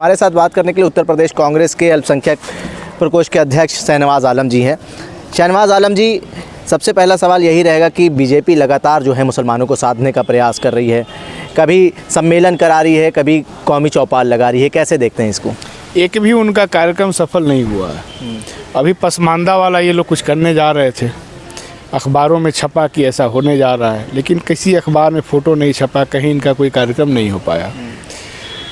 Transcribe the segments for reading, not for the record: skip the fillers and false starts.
हमारे साथ बात करने के लिए उत्तर प्रदेश कांग्रेस के अल्पसंख्यक प्रकोष्ठ के अध्यक्ष शाहनवाज़ आलम जी हैं। शाहनवाज़ आलम जी, सबसे पहला सवाल यही रहेगा कि बीजेपी लगातार जो है मुसलमानों को साधने का प्रयास कर रही है, कभी सम्मेलन करा रही है, कभी कौमी चौपाल लगा रही है, कैसे देखते हैं इसको? एक भी उनका कार्यक्रम सफल नहीं हुआ है। अभी पसमानदा वाला ये लोग कुछ करने जा रहे थे, अखबारों में छपा कि ऐसा होने जा रहा है, लेकिन किसी अखबार में फ़ोटो नहीं छपा, कहीं इनका कोई कार्यक्रम नहीं हो पाया।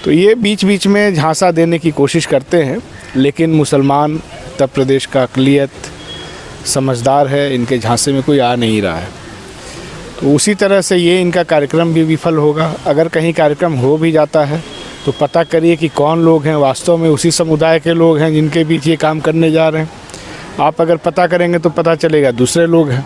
तो ये बीच बीच में झांसा देने की कोशिश करते हैं, लेकिन मुसलमान उत्तर प्रदेश का अक़लियत समझदार है, इनके झांसे में कोई आ नहीं रहा है। तो उसी तरह से ये इनका कार्यक्रम भी विफल होगा। अगर कहीं कार्यक्रम हो भी जाता है तो पता करिए कि कौन लोग हैं, वास्तव में उसी समुदाय के लोग हैं जिनके बीच ये काम करने जा रहे हैं। आप अगर पता करेंगे तो पता चलेगा दूसरे लोग हैं।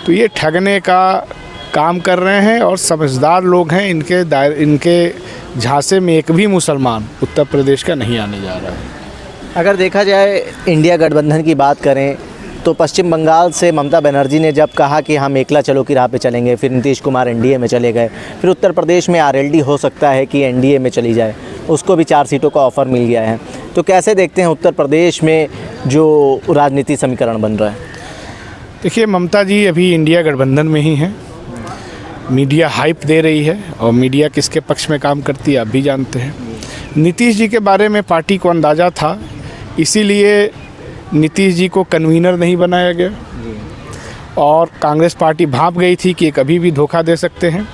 तो ये ठगने का काम कर रहे हैं और समझदार लोग हैं। इनके झांसे में एक भी मुसलमान उत्तर प्रदेश का नहीं आने जा रहा है। अगर देखा जाए इंडिया गठबंधन की बात करें तो पश्चिम बंगाल से ममता बनर्जी ने जब कहा कि हम एकला चलो की राह पे चलेंगे, फिर नीतीश कुमार एनडीए में चले गए, फिर उत्तर प्रदेश में आरएलडी हो सकता है कि एनडीए में चली जाए, उसको भी 4 सीटों का ऑफ़र मिल गया है। तो कैसे देखते हैं उत्तर प्रदेश में जो राजनीति समीकरण बन रहा है? देखिए, ममता जी अभी इंडिया गठबंधन में ही हैं। मीडिया हाइप दे रही है और मीडिया किसके पक्ष में काम करती है आप भी जानते हैं। नीतीश जी के बारे में पार्टी को अंदाज़ा था, इसीलिए नीतीश जी को कन्वीनर नहीं बनाया गया और कांग्रेस पार्टी भांप गई थी कि कभी भी धोखा दे सकते हैं।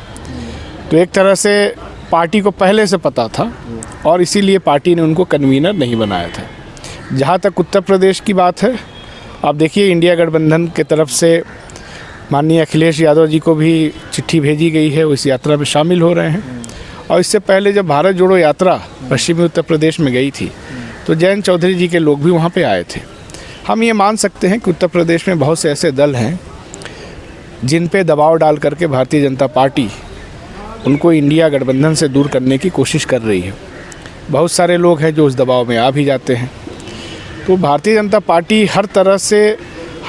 तो एक तरह से पार्टी को पहले से पता था और इसीलिए पार्टी ने उनको कन्वीनर नहीं बनाया था। जहाँ तक उत्तर प्रदेश की बात है, आप देखिए इंडिया गठबंधन की तरफ से माननीय अखिलेश यादव जी को भी चिट्ठी भेजी गई है, वो इस यात्रा में शामिल हो रहे हैं। और इससे पहले जब भारत जोड़ो यात्रा पश्चिमी उत्तर प्रदेश में गई थी तो जयंत चौधरी जी के लोग भी वहाँ पे आए थे। हम ये मान सकते हैं कि उत्तर प्रदेश में बहुत से ऐसे दल हैं जिन पे दबाव डाल करके भारतीय जनता पार्टी उनको इंडिया गठबंधन से दूर करने की कोशिश कर रही है। बहुत सारे लोग हैं जो उस दबाव में आ भी जाते हैं। तो भारतीय जनता पार्टी हर तरह से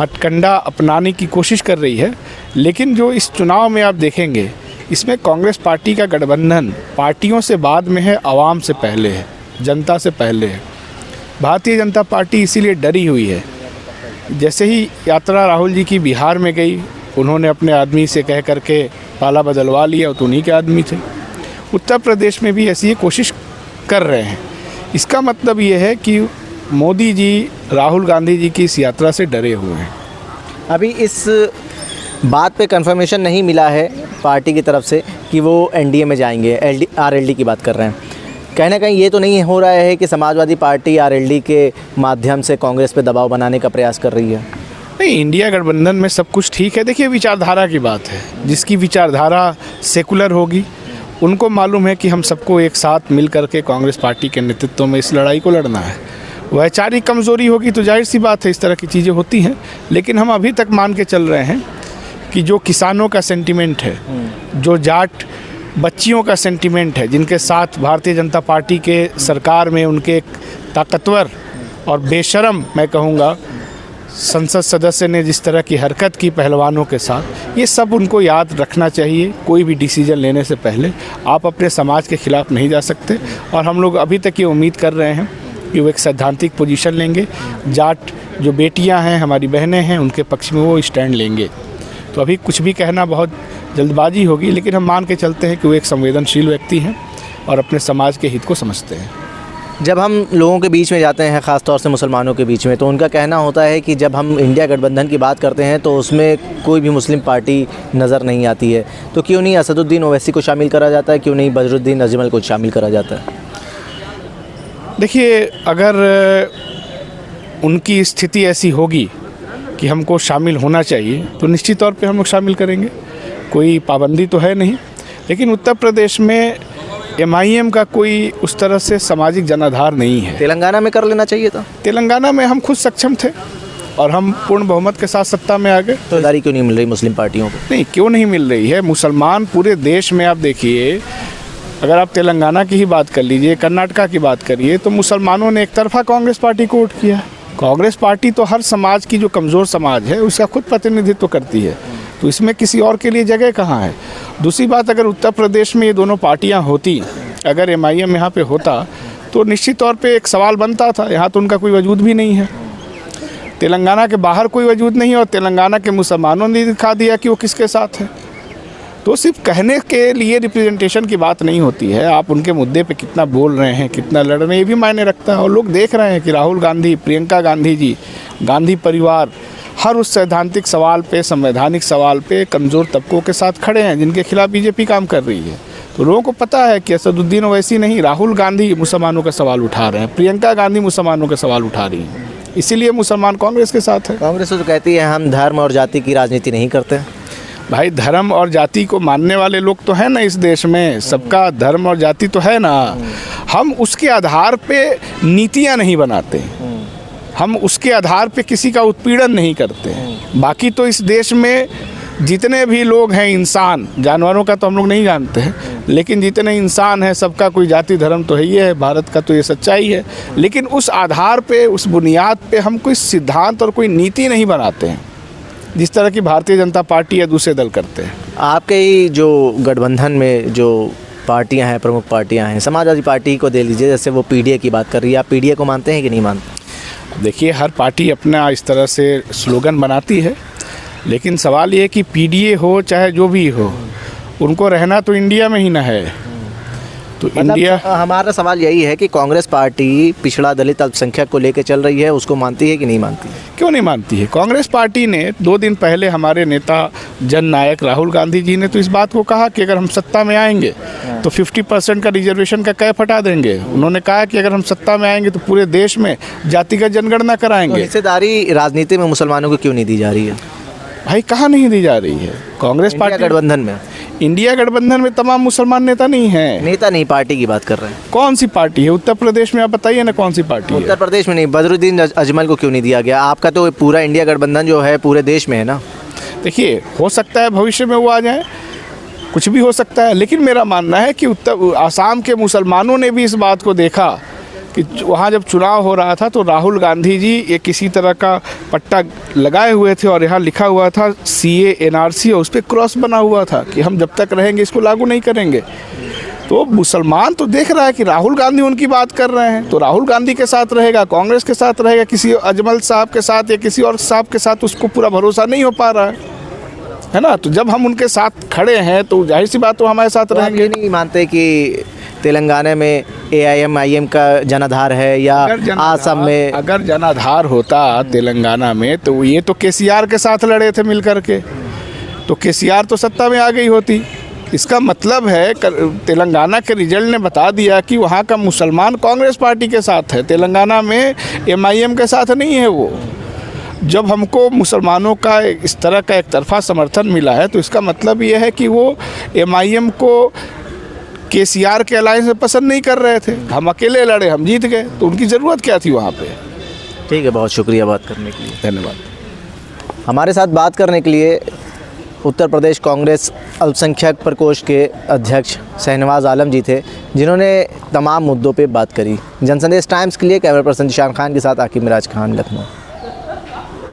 हथकंडा अपनाने की कोशिश कर रही है, लेकिन जो इस चुनाव में आप देखेंगे इसमें कांग्रेस पार्टी का गठबंधन पार्टियों से बाद में है, आवाम से पहले है, जनता से पहले है। भारतीय जनता पार्टी इसीलिए डरी हुई है। जैसे ही यात्रा राहुल जी की बिहार में गई, उन्होंने अपने आदमी से कह करके पाला बदलवा लिया, तो उन्हीं के आदमी थे। उत्तर प्रदेश में भी ऐसी कोशिश कर रहे हैं। इसका मतलब ये है कि मोदी जी राहुल गांधी जी की इस यात्रा से डरे हुए हैं। अभी इस बात पे कंफर्मेशन नहीं मिला है पार्टी की तरफ से कि वो एनडीए में जाएंगे, आरएलडी की बात कर रहे हैं। कहीं ना कहीं ये तो नहीं हो रहा है कि समाजवादी पार्टी आरएलडी के माध्यम से कांग्रेस पे दबाव बनाने का प्रयास कर रही है? नहीं, इंडिया गठबंधन में सब कुछ ठीक है। देखिए, विचारधारा की बात है। जिसकी विचारधारा सेकुलर होगी उनको मालूम है कि हम सबको एक साथ मिल करके कांग्रेस पार्टी के नेतृत्व में इस लड़ाई को लड़ना है। वैचारिक कमज़ोरी होगी तो जाहिर सी बात है, इस तरह की चीज़ें होती हैं। लेकिन हम अभी तक मान के चल रहे हैं कि जो किसानों का सेंटिमेंट है, जो जाट बच्चियों का सेंटिमेंट है, जिनके साथ भारतीय जनता पार्टी के सरकार में उनके एक ताकतवर और बेशरम, मैं कहूँगा, संसद सदस्य ने जिस तरह की हरकत की पहलवानों के साथ, ये सब उनको याद रखना चाहिए। कोई भी डिसीजन लेने से पहले आप अपने समाज के खिलाफ नहीं जा सकते। और हम लोग अभी तक ये उम्मीद कर रहे हैं कि वो एक सैद्धांतिक पोजीशन लेंगे। जाट जो बेटियां हैं, हमारी बहनें हैं, उनके पक्ष में वो स्टैंड लेंगे। तो अभी कुछ भी कहना बहुत जल्दबाजी होगी, लेकिन हम मान के चलते हैं कि वो एक संवेदनशील व्यक्ति हैं और अपने समाज के हित को समझते हैं। जब हम लोगों के बीच में जाते हैं, ख़ास तौर से मुसलमानों के बीच में, तो उनका कहना होता है कि जब हम इंडिया गठबंधन की बात करते हैं तो उसमें कोई भी मुस्लिम पार्टी नज़र नहीं आती है। तो क्यों नहीं असदुद्दीन ओवैसी को शामिल करा जाता है, क्यों नहीं बदरुद्दीन अजमल को शामिल करा जाता है? देखिए, अगर उनकी स्थिति ऐसी होगी कि हमको शामिल होना चाहिए तो निश्चित तौर पे हम लोग शामिल करेंगे, कोई पाबंदी तो है नहीं। लेकिन उत्तर प्रदेश में एमआईएम का कोई उस तरह से सामाजिक जनाधार नहीं है। तेलंगाना में कर लेना चाहिए था। तेलंगाना में हम खुद सक्षम थे और हम पूर्ण बहुमत के साथ सत्ता में आ गए। तो दारी क्यों नहीं मिल रही मुस्लिम पार्टियों को? नहीं, क्यों नहीं मिल रही है? मुसलमान पूरे देश में, आप देखिए, अगर आप तेलंगाना की ही बात कर लीजिए, कर्नाटका की बात करिए, तो मुसलमानों ने एक तरफा कांग्रेस पार्टी को वोट किया। कांग्रेस पार्टी तो हर समाज की, जो कमज़ोर समाज है, उसका खुद प्रतिनिधित्व करती है। तो इसमें किसी और के लिए जगह कहाँ है? दूसरी बात, अगर उत्तर प्रदेश में ये दोनों पार्टियां होती, अगर एमआईएम यहाँ पे होता तो निश्चित तौर पे एक सवाल बनता था। यहाँ तो उनका कोई वजूद भी नहीं है, तेलंगाना के बाहर कोई वजूद नहीं है, और तेलंगाना के मुसलमानों ने दिखा दिया कि वो किसके साथ है। तो सिर्फ कहने के लिए रिप्रेजेंटेशन की बात नहीं होती है, आप उनके मुद्दे पे कितना बोल रहे हैं, कितना लड़ रहे हैं, ये भी मायने रखता है। और लोग देख रहे हैं कि राहुल गांधी, प्रियंका गांधी जी, गांधी परिवार हर उस सैद्धांतिक सवाल पे, संवैधानिक सवाल पे कमज़ोर तबकों के साथ खड़े हैं जिनके खिलाफ बीजेपी काम कर रही है। तो लोगों को पता है कि असदुद्दीन ओवैसी नहीं, राहुल गांधी मुसलमानों का सवाल उठा रहे हैं, प्रियंका गांधी मुसलमानों का सवाल उठा रही हैं, इसीलिए मुसलमान कांग्रेस के साथ है। कांग्रेस तो कहती है हम धर्म और जाति की राजनीति नहीं करते। भाई धर्म और जाति को मानने वाले लोग तो हैं ना इस देश में, सबका धर्म और जाति तो है ना। हम उसके आधार पे नीतियां नहीं बनाते, हम उसके आधार पे किसी का उत्पीड़न नहीं करते। बाकी तो इस देश में जितने भी लोग हैं इंसान, जानवरों का तो हम लोग नहीं जानते हैं, लेकिन जितने इंसान हैं सबका कोई जाति धर्म तो है ही है, भारत का तो ये सच्चाई है। लेकिन उस आधार पे, उस बुनियाद पे हम कोई सिद्धांत और कोई नीति नहीं बनाते हैं, जिस तरह की भारतीय जनता पार्टी या दूसरे दल करते हैं। आपके ही जो गठबंधन में जो पार्टियां हैं, प्रमुख पार्टियां हैं, समाजवादी पार्टी को दे लीजिए, जैसे वो पीडीए की बात कर रही है, आप पीडीए को मानते हैं कि नहीं मानते? देखिए, हर पार्टी अपना इस तरह से स्लोगन बनाती है, लेकिन सवाल ये है कि पीडीए हो चाहे जो भी हो, उनको रहना तो इंडिया में ही ना है। तो इंडिया, हमारा सवाल यही है कि कांग्रेस पार्टी पिछड़ा दलित अल्पसंख्यक को लेकर चल रही है, उसको मानती है कि नहीं मानती? क्यों नहीं मानती है? कांग्रेस पार्टी ने 2 दिन पहले हमारे नेता जननायक राहुल गांधी जी ने तो इस बात को कहा कि अगर हम सत्ता में आएंगे तो 50% का रिजर्वेशन का कैप हटा देंगे। उन्होंने कहा कि अगर हम सत्ता में आएंगे तो पूरे देश में जातिगत जनगणना कराएंगे। हिस्सेदारी राजनीति में मुसलमानों को क्यों नहीं दी जा रही है? भाई कहाँ नहीं दी जा रही है? कांग्रेस पार्टी गठबंधन में, इंडिया गठबंधन में तमाम मुसलमान नेता नहीं हैं। नेता नहीं, पार्टी की बात कर रहे हैं। कौन सी पार्टी है? उत्तर प्रदेश में आप बताइए ना, कौन सी पार्टी है? उत्तर प्रदेश में नहीं, बदरुद्दीन अजमल को क्यों नहीं दिया गया? आपका तो पूरा इंडिया गठबंधन जो है पूरे देश में है ना। देखिए, हो सकता है भविष्य में वो आ जाए, कुछ भी हो सकता है, लेकिन मेरा मानना है कि आसाम के मुसलमानों ने भी इस बात को देखा कि वहाँ जब चुनाव हो रहा था तो राहुल गांधी जी ये किसी तरह का पट्टा लगाए हुए थे और यहाँ लिखा हुआ था CA NRC, और उस पर क्रॉस बना हुआ था कि हम जब तक रहेंगे इसको लागू नहीं करेंगे। तो मुसलमान तो देख रहा है कि राहुल गांधी उनकी बात कर रहे हैं, तो राहुल गांधी के साथ रहेगा, कांग्रेस के साथ रहेगा, किसी अजमल साहब के साथ या किसी और साहब के साथ उसको पूरा भरोसा नहीं हो पा रहा है ना। तो जब हम उनके साथ खड़े हैं तो जाहिर सी बात वो हमारे साथ रहेंगे। नहीं मानते कि तेलंगाना में AIM का जनाधार है, या आसम में अगर जनाधार होता तेलंगाना में तो ये तो KCR के साथ लड़े थे मिल करके, तो KCR तो सत्ता में आ गई होती। इसका मतलब है तेलंगाना के रिजल्ट ने बता दिया कि वहाँ का मुसलमान कांग्रेस पार्टी के साथ है, तेलंगाना में MIM के साथ नहीं है वो। जब हमको मुसलमानों का इस तरह का एक तरफा समर्थन मिला है तो इसका मतलब ये है कि वो MIM को KCR के अलायंस में पसंद नहीं कर रहे थे। हम अकेले लड़े, हम जीत गए, तो उनकी ज़रूरत क्या थी वहाँ पे? ठीक है, बहुत शुक्रिया बात करने के लिए। धन्यवाद। हमारे साथ बात करने के लिए उत्तर प्रदेश कांग्रेस अल्पसंख्यक प्रकोष्ठ के अध्यक्ष शहनवाज आलम जी थे, जिन्होंने तमाम मुद्दों पे बात करी। जनसंदेश टाइम्स के लिए कैमरा पर्सन जिशान खान के साथ आकिब मिराज खान, लखनऊ।